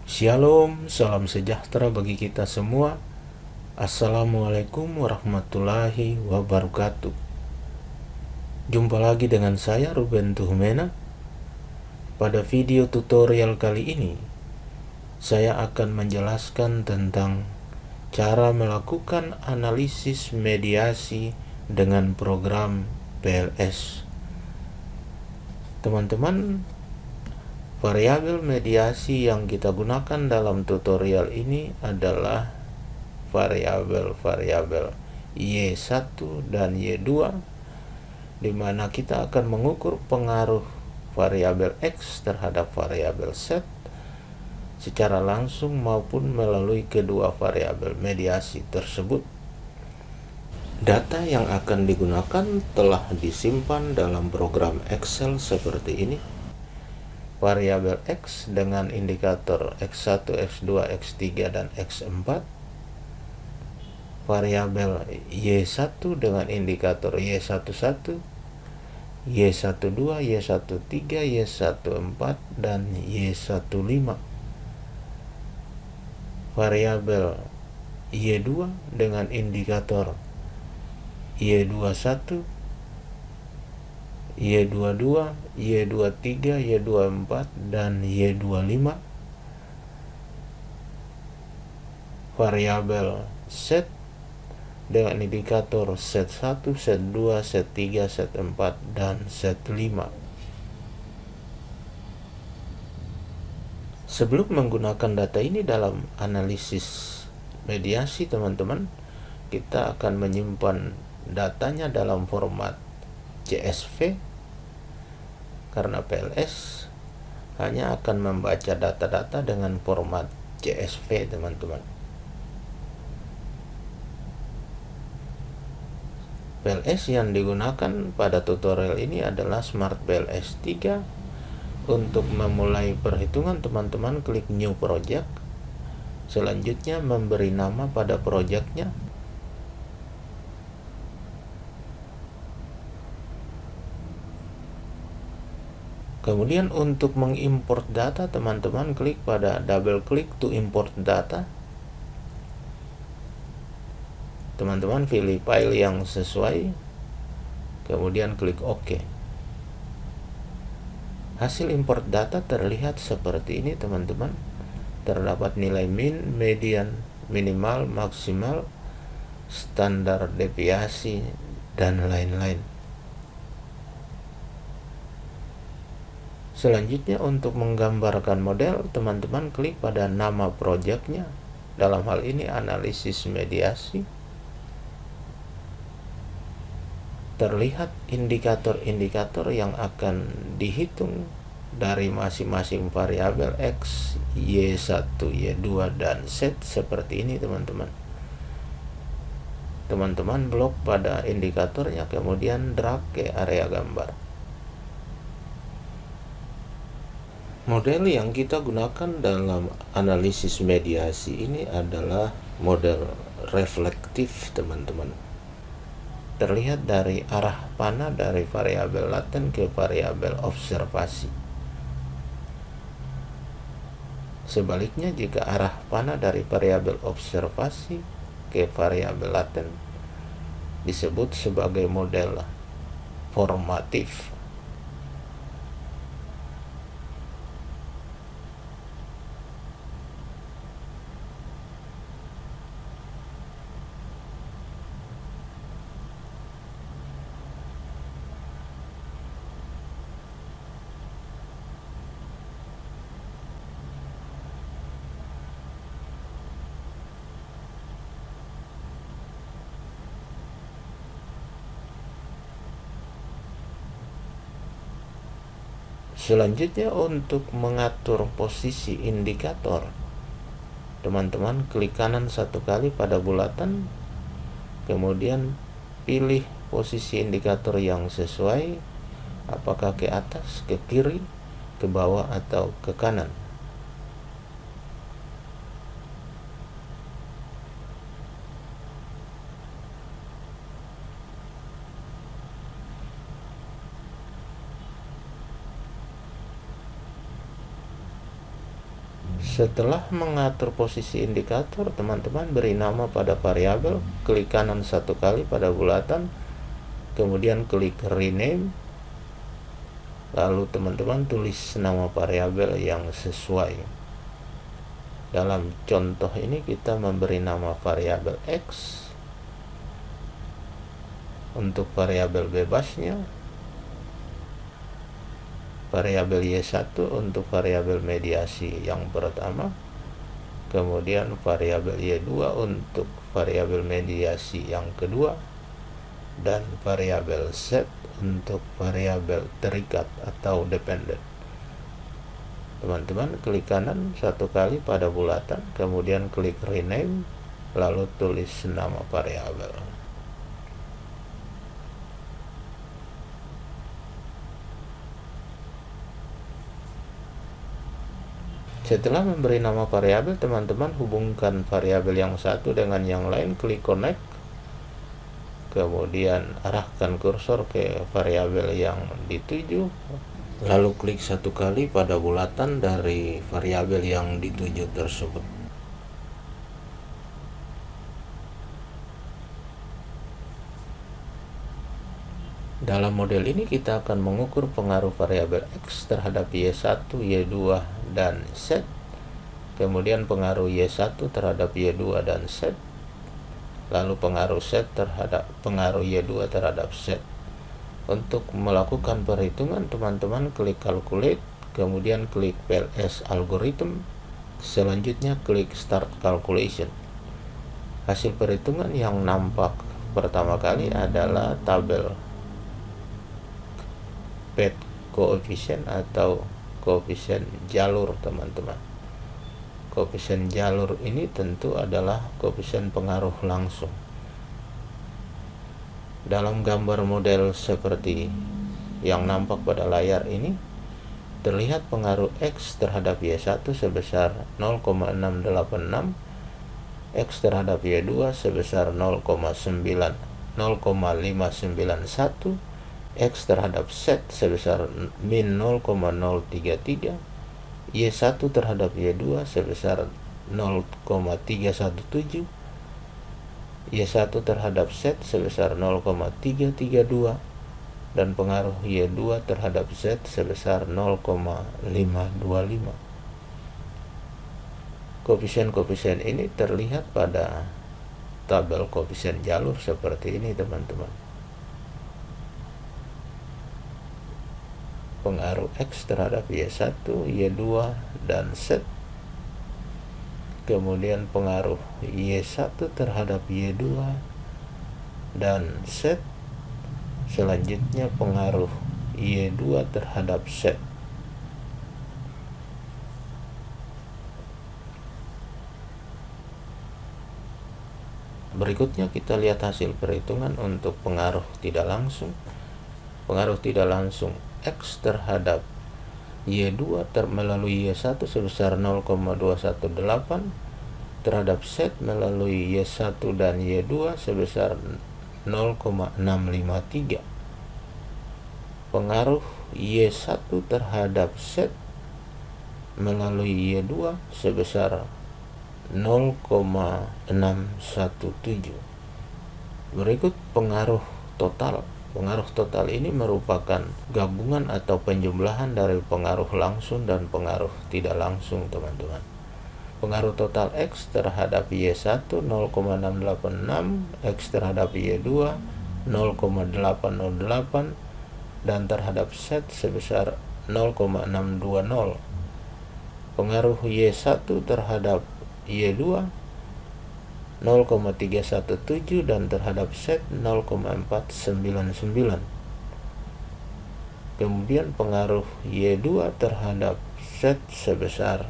Shalom, salam sejahtera bagi kita semua. Assalamualaikum warahmatullahi wabarakatuh. Jumpa lagi dengan saya Ruben Tuhmena. Pada video tutorial kali ini, saya akan menjelaskan tentang cara melakukan analisis mediasi dengan program PLS. Teman-teman, variabel mediasi yang kita gunakan dalam tutorial ini adalah variabel Y1 dan Y2, di mana kita akan mengukur pengaruh variabel X terhadap variabel Z secara langsung maupun melalui kedua variabel mediasi tersebut. Data yang akan digunakan telah disimpan dalam program Excel seperti ini. Variabel X dengan indikator X1, X2, X3, dan X4. Variabel Y1 dengan indikator Y11, Y12, Y13, Y14, dan Y15. Variabel Y2 dengan indikator Y21, Y22, Y23, Y24, dan Y25. Variabel Z dengan indikator Z1, Z2, Z3, Z4, dan Z5. Sebelum menggunakan data ini dalam analisis mediasi, teman-teman, kita akan menyimpan datanya dalam format CSV, karena PLS hanya akan membaca data-data dengan format CSV, teman-teman. PLS yang digunakan pada tutorial ini adalah Smart PLS 3. Untuk memulai perhitungan, teman-teman klik New Project. Selanjutnya memberi nama pada projectnya. Kemudian untuk mengimport data, teman-teman klik pada double klik to import data. Teman-teman pilih file yang sesuai, kemudian klik OK. Hasil import data terlihat seperti ini, teman-teman. Terdapat nilai min, median, minimal, maksimal, standar deviasi, dan lain-lain. Selanjutnya untuk menggambarkan model, teman-teman klik pada nama projectnya. Dalam hal ini analisis mediasi. Terlihat indikator-indikator yang akan dihitung dari masing-masing variabel X, Y1, Y2, dan Z seperti ini, teman-teman. Teman-teman blok pada indikatornya, kemudian drag ke area gambar. Model yang kita gunakan dalam analisis mediasi ini adalah model reflektif, teman-teman. Terlihat dari arah panah dari variabel laten ke variabel observasi. Sebaliknya, jika arah panah dari variabel observasi ke variabel laten, disebut sebagai model formatif. Selanjutnya untuk mengatur posisi indikator, teman-teman klik kanan satu kali pada bulatan, kemudian pilih posisi indikator yang sesuai, apakah ke atas, ke kiri, ke bawah, atau ke kanan. Setelah mengatur posisi indikator, teman-teman beri nama pada variabel, klik kanan satu kali pada bulatan, kemudian klik rename, lalu teman-teman tulis nama variabel yang sesuai. Dalam contoh ini kita memberi nama variabel X. Untuk variabel bebasnya, variabel Y1 untuk variabel mediasi yang pertama, kemudian variabel Y2 untuk variabel mediasi yang kedua, dan variabel Z untuk variabel terikat atau dependent. Teman-teman klik kanan satu kali pada bulatan, kemudian klik rename, lalu tulis nama variabel. Setelah memberi nama variabel, teman-teman hubungkan variabel yang satu dengan yang lain, klik connect, kemudian arahkan kursor ke variabel yang dituju, lalu klik satu kali pada bulatan dari variabel yang dituju tersebut. Dalam model ini kita akan mengukur pengaruh variabel X terhadap Y1, Y2, dan Z, kemudian pengaruh Y1 terhadap Y2 dan Z, lalu pengaruh Y2 terhadap Z. Untuk melakukan perhitungan, teman-teman klik calculate, kemudian klik PLS algorithm, selanjutnya klik start calculation. Hasil perhitungan yang nampak pertama kali adalah tabel path coefficient atau koefisien jalur, teman-teman. Koefisien jalur ini tentu adalah koefisien pengaruh langsung. Dalam gambar model seperti yang nampak pada layar ini, terlihat pengaruh X terhadap Y1 sebesar 0,686, X terhadap Y2 sebesar 0,591, X terhadap Z sebesar min 0,033, Y1 terhadap Y2 sebesar 0,317, Y1 terhadap Z sebesar 0,332, dan pengaruh Y2 terhadap Z sebesar 0,525. Koefisien-koefisien ini terlihat pada tabel koefisien jalur seperti ini, teman-teman. Pengaruh X terhadap Y1, Y2, dan Z, kemudian pengaruh Y1 terhadap Y2 dan Z, selanjutnya pengaruh Y2 terhadap Z. Berikutnya kita lihat hasil perhitungan untuk pengaruh tidak langsung. Pengaruh tidak langsung X terhadap Y2 melalui Y1 sebesar 0,218, terhadap Z melalui Y1 dan Y2 sebesar 0,653. Pengaruh Y1 terhadap Z melalui Y2 sebesar 0,617. Berikut pengaruh total. Pengaruh total ini merupakan gabungan atau penjumlahan dari pengaruh langsung dan pengaruh tidak langsung, teman-teman. Pengaruh total X terhadap Y1 0,686, X terhadap Y2 0,808, dan terhadap Z sebesar 0,620. Pengaruh Y1 terhadap Y2 0,317 dan terhadap Z 0,499. Kemudian pengaruh Y2 terhadap Z sebesar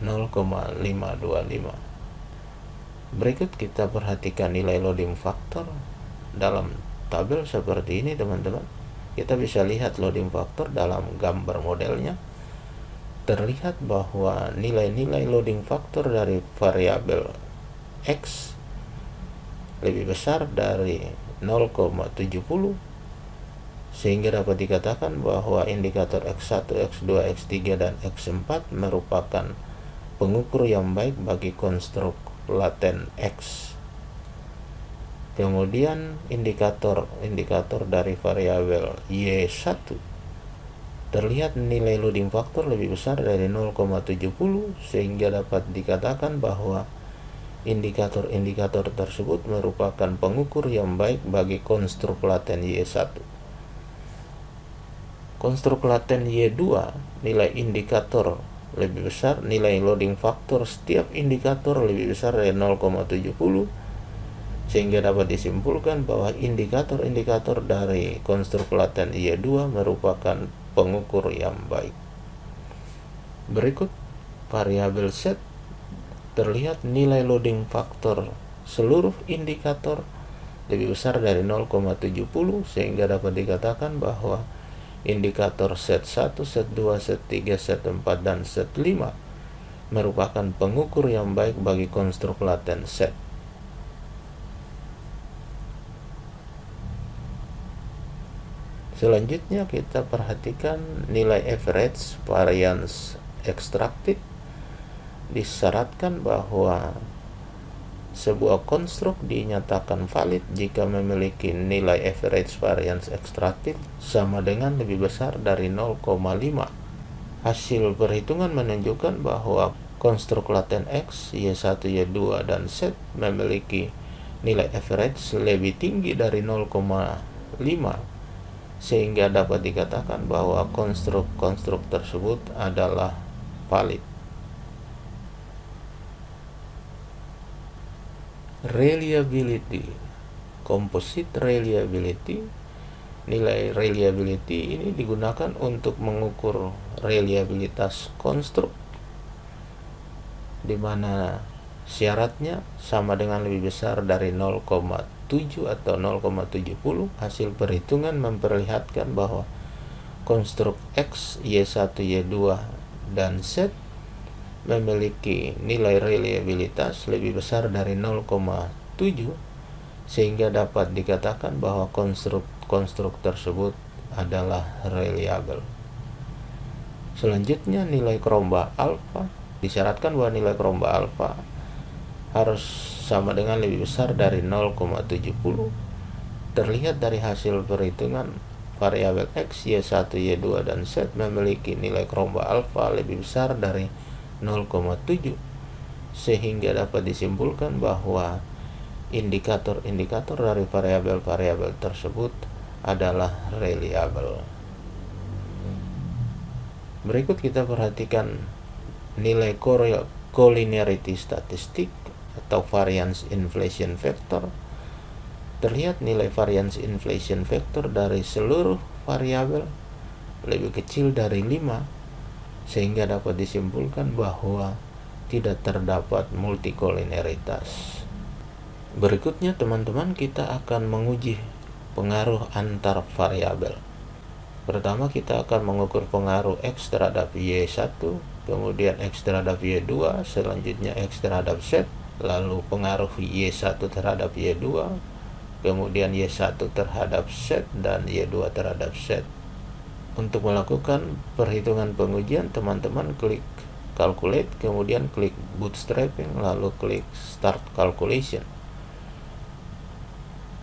0,525. Berikut kita perhatikan nilai loading factor dalam tabel seperti ini, teman-teman. Kita bisa lihat loading factor dalam gambar modelnya. Terlihat bahwa nilai-nilai loading factor dari variabel X lebih besar dari 0,70 sehingga dapat dikatakan bahwa indikator X1, X2, X3, dan X4 merupakan pengukur yang baik bagi konstruk laten X. Kemudian indikator dari variabel Y1 terlihat nilai loading factor lebih besar dari 0,70, sehingga dapat dikatakan bahwa indikator tersebut merupakan pengukur yang baik bagi konstruk laten Y1. Konstruk laten Y2, nilai indikator lebih besar, nilai loading factor setiap indikator lebih besar dari 0,70, sehingga dapat disimpulkan bahwa indikator dari konstruk laten Y2 merupakan pengukur yang baik. Berikut variabel set, terlihat nilai loading factor seluruh indikator lebih besar dari 0,70, sehingga dapat dikatakan bahwa indikator set 1, set 2, set 3, set 4, dan set 5 merupakan pengukur yang baik bagi konstruk laten set. Selanjutnya kita perhatikan nilai average variance extracted. Disyaratkan bahwa sebuah konstruk dinyatakan valid jika memiliki nilai average variance extracted sama dengan lebih besar dari 0,5. Hasil perhitungan menunjukkan bahwa konstruk laten X, Y1, Y2, dan Z memiliki nilai average lebih tinggi dari 0,5, sehingga dapat dikatakan bahwa konstruk tersebut adalah valid. Reliability, composite reliability. Nilai reliability ini digunakan untuk mengukur reliabilitas konstruk, di mana syaratnya sama dengan lebih besar dari 0,7 atau 0,70. Hasil perhitungan memperlihatkan bahwa konstruk X, Y1, Y2, dan Z memiliki nilai reliabilitas lebih besar dari 0,7, sehingga dapat dikatakan bahwa konstruk tersebut adalah reliable. Selanjutnya nilai Cromba alpha. Disyaratkan bahwa nilai Cromba alpha harus sama dengan lebih besar dari 0,70. Terlihat dari hasil perhitungan variabel X, Y1, Y2, dan Z memiliki nilai Cromba alpha lebih besar dari 0,7, sehingga dapat disimpulkan bahwa indikator dari variabel-variabel tersebut adalah reliable. Berikut kita perhatikan nilai collinearity statistik atau variance inflation factor. Terlihat nilai variance inflation factor dari seluruh variabel lebih kecil dari 5, sehingga dapat disimpulkan bahwa tidak terdapat multicollinearitas. Berikutnya teman-teman, kita akan menguji pengaruh antar variabel. Pertama kita akan mengukur pengaruh X terhadap Y1, kemudian X terhadap Y2, selanjutnya X terhadap Z, lalu pengaruh Y1 terhadap Y2, kemudian Y1 terhadap Z, dan Y2 terhadap Z. Untuk melakukan perhitungan pengujian, teman-teman klik calculate, kemudian klik bootstrapping, lalu klik start calculation.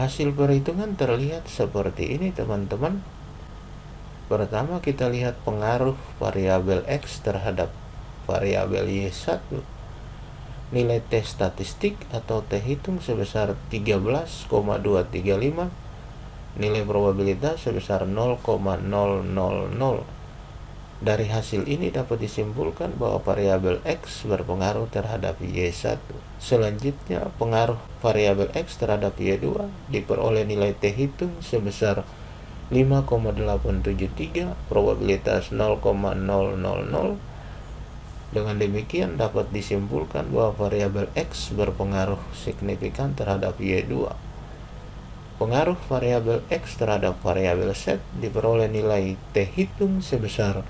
Hasil perhitungan terlihat seperti ini teman-teman. Pertama kita lihat pengaruh variabel X terhadap variabel Y1. Nilai T statistik atau T hitung sebesar 13,235. Nilai probabilitas sebesar 0,000. Dari hasil ini dapat disimpulkan bahwa variabel X berpengaruh terhadap Y1. Selanjutnya, pengaruh variabel X terhadap Y2 diperoleh nilai T hitung sebesar 5,873, probabilitas 0,000. Dengan demikian dapat disimpulkan bahwa variabel X berpengaruh signifikan terhadap Y2. Pengaruh variabel X terhadap variabel Z diperoleh nilai T hitung sebesar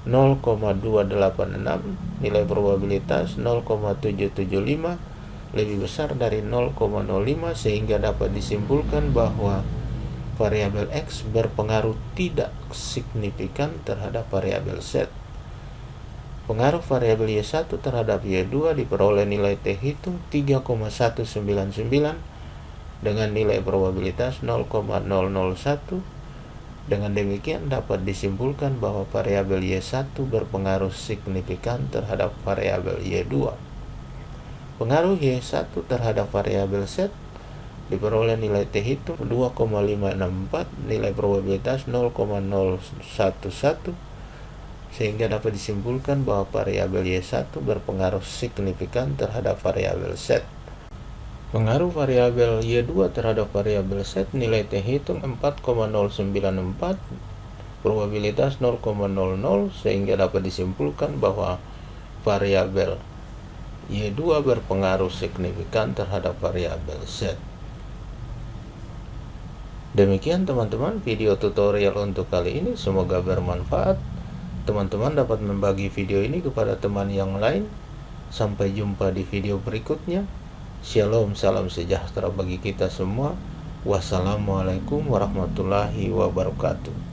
0,286, nilai probabilitas 0,775 lebih besar dari 0,05, sehingga dapat disimpulkan bahwa variabel X berpengaruh tidak signifikan terhadap variabel Z. Pengaruh variabel Y1 terhadap Y2 diperoleh nilai T hitung 3,199 dengan nilai probabilitas 0,001. Dengan demikian dapat disimpulkan bahwa variabel Y1 berpengaruh signifikan terhadap variabel Y2. Pengaruh Y1 terhadap variabel Z diperoleh nilai T hitung 2,564, nilai probabilitas 0,011, sehingga dapat disimpulkan bahwa variabel Y1 berpengaruh signifikan terhadap variabel Z. Pengaruh variabel Y2 terhadap variabel Z nilai T hitung 4,094, probabilitas 0,00, sehingga dapat disimpulkan bahwa variabel Y2 berpengaruh signifikan terhadap variabel Z. Demikian teman-teman video tutorial untuk kali ini, semoga bermanfaat. Teman-teman dapat membagi video ini kepada teman yang lain. Sampai jumpa di video berikutnya. Shalom, salam sejahtera bagi kita semua. Wassalamualaikum warahmatullahi wabarakatuh.